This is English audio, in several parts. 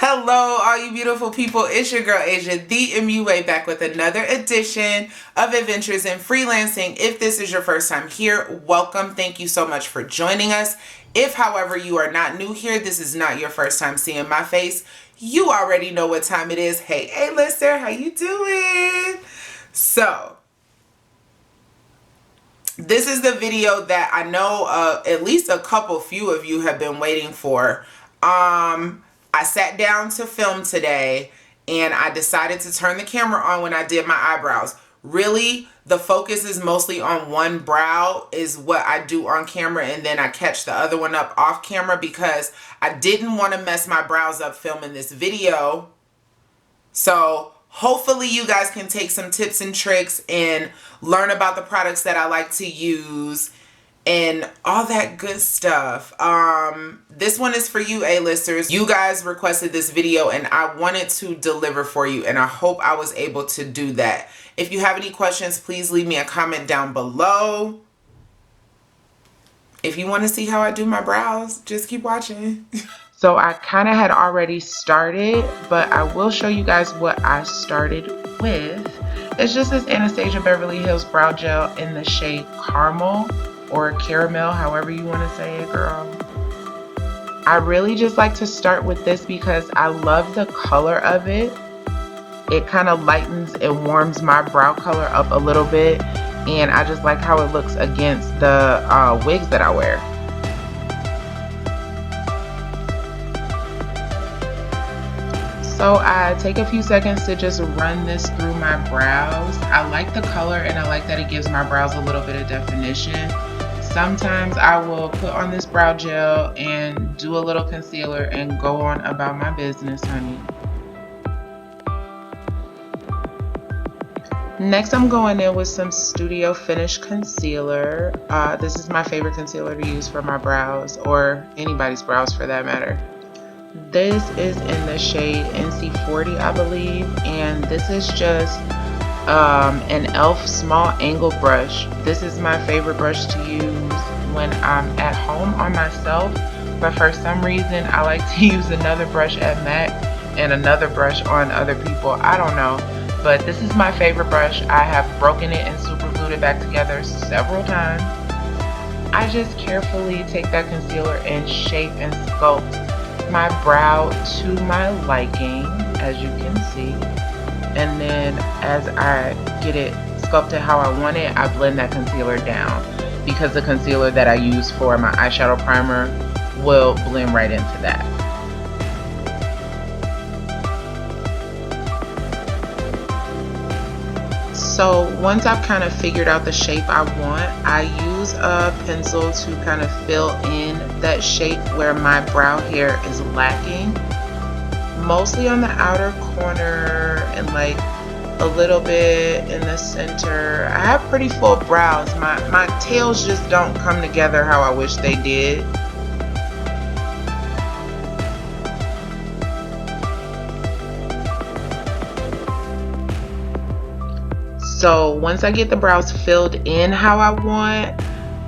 Hello, all you beautiful people. It's your girl Asia, the MUA, back with another edition of Adventures in Freelancing. If this is your first time here, welcome. Thank you so much for joining us. If, however, you are not new here, this is not your first time seeing my face, you already know what time it is. Hey, A-lister, how you doing? So, this is the video that I know at least few of you have been waiting for. I sat down to film today and I decided to turn the camera on when I did my eyebrows. Really, the focus is mostly on one brow is what I do on camera, and then I catch the other one up off camera because I didn't want to mess my brows up filming this video. So hopefully you guys can take some tips and tricks and learn about the products that I like to use and all that good stuff. This one is for you, A-listers. You guys requested this video and I wanted to deliver for you, and I hope I was able to do that. If you have any questions, please leave me a comment down below. If you want to see how I do my brows, just keep watching. So I kind of had already started, but I will show you guys what I started with. It's just this Anastasia Beverly Hills brow gel in the shade Caramel or Caramel, however you want to say it, girl. I really just like to start with this because I love the color of it. It kind of lightens and warms my brow color up a little bit, and I just like how it looks against the wigs that I wear. So I take a few seconds to just run this through my brows. I like the color and I like that it gives my brows a little bit of definition. Sometimes I will put on this brow gel and do a little concealer and go on about my business, honey. Next, I'm going in with some Studio Finish concealer. This is my favorite concealer to use for my brows, or anybody's brows for that matter. This is in the shade NC40, I believe, and this is just an e.l.f. small angle brush. This is my favorite brush to use when I'm at home on myself, but for some reason I like to use another brush at MAC and another brush on other people. I don't know, but this is my favorite brush. I have broken it and super glued it back together several times. I just carefully take that concealer and shape and sculpt my brow to my liking, as you can see, and then as I get it sculpted how I want it, I blend that concealer down, because the concealer that I use for my eyeshadow primer will blend right into that. So once I've kind of figured out the shape I want, I use a pencil to kind of fill in that shape where my brow hair is lacking. Mostly on the outer corner and like a little bit in the center. I have pretty full brows. My tails just don't come together how I wish they did. So once I get the brows filled in how I want,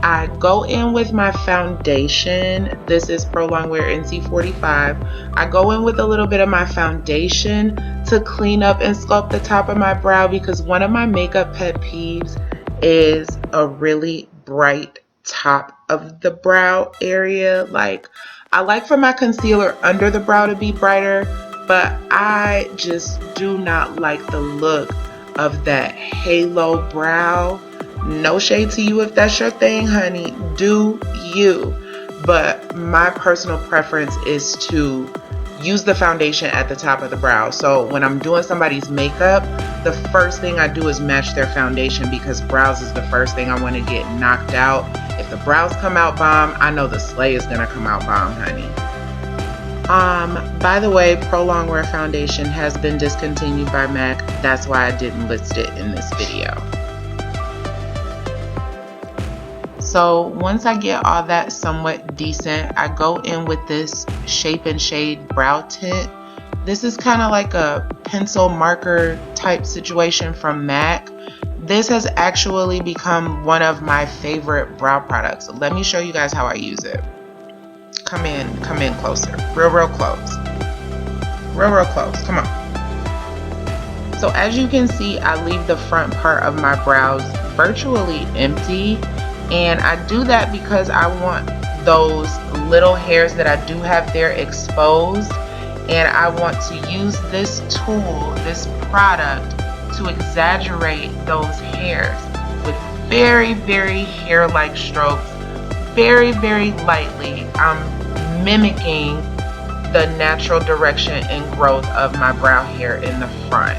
I go in with my foundation. This is Pro Longwear NC45. I go in with a little bit of my foundation to clean up and sculpt the top of my brow, because one of my makeup pet peeves is a really bright top of the brow area. Like, I like for my concealer under the brow to be brighter, but I just do not like the look of that halo brow. No shade to you if that's your thing, honey, do you, but my personal preference is to use the foundation at the top of the brow. So when I'm doing somebody's makeup, the first thing I do is match their foundation, because brows is the first thing I want to get knocked out. If the brows come out bomb, I know the slay is gonna come out bomb, honey. By the way, Pro Longwear foundation has been discontinued by MAC. That's why I didn't list it in this video. So once I get all that somewhat decent, I go in with this Shape and Shade brow tint. This is kind of like a pencil marker type situation from MAC. This has actually become one of my favorite brow products. Let me show you guys how I use it. Come in closer, real close. real close. Come on. So as you can see, I leave the front part of my brows virtually empty, and I do that because I want those little hairs that I do have there exposed, and I want to use this tool, this product, to exaggerate those hairs with very hair-like strokes, very lightly. I'm mimicking the natural direction and growth of my brow hair in the front.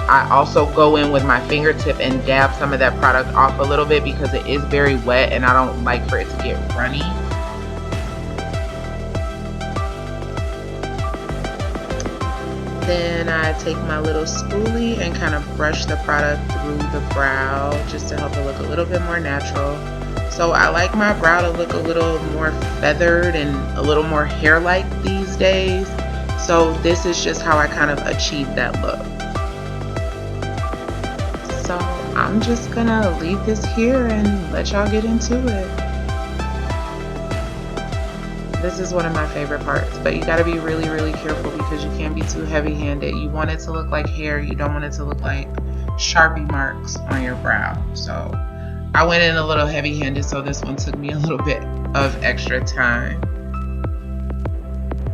I also go in with my fingertip and dab some of that product off a little bit because it is very wet and I don't like for it to get runny. Then I take my little spoolie and kind of brush the product through the brow just to help it look a little bit more natural. So I like my brow to look a little more feathered and a little more hair-like these days. So this is just how I kind of achieve that look. So I'm just gonna leave this here and let y'all get into it. This is one of my favorite parts, but you gotta be really careful because you can't be too heavy-handed. You want it to look like hair, you don't want it to look like Sharpie marks on your brow. So I went in a little heavy-handed, so this one took me a little bit of extra time.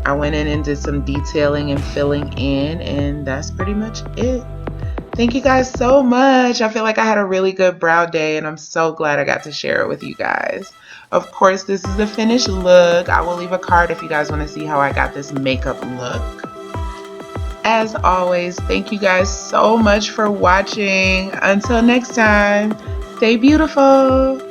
I went in and did some detailing and filling in, and that's pretty much it. Thank you guys so much. I feel like I had a really good brow day, and I'm so glad I got to share it with you guys. Of course, this is the finished look. I will leave a card if you guys want to see how I got this makeup look. As always, thank you guys so much for watching. Until next time, stay beautiful.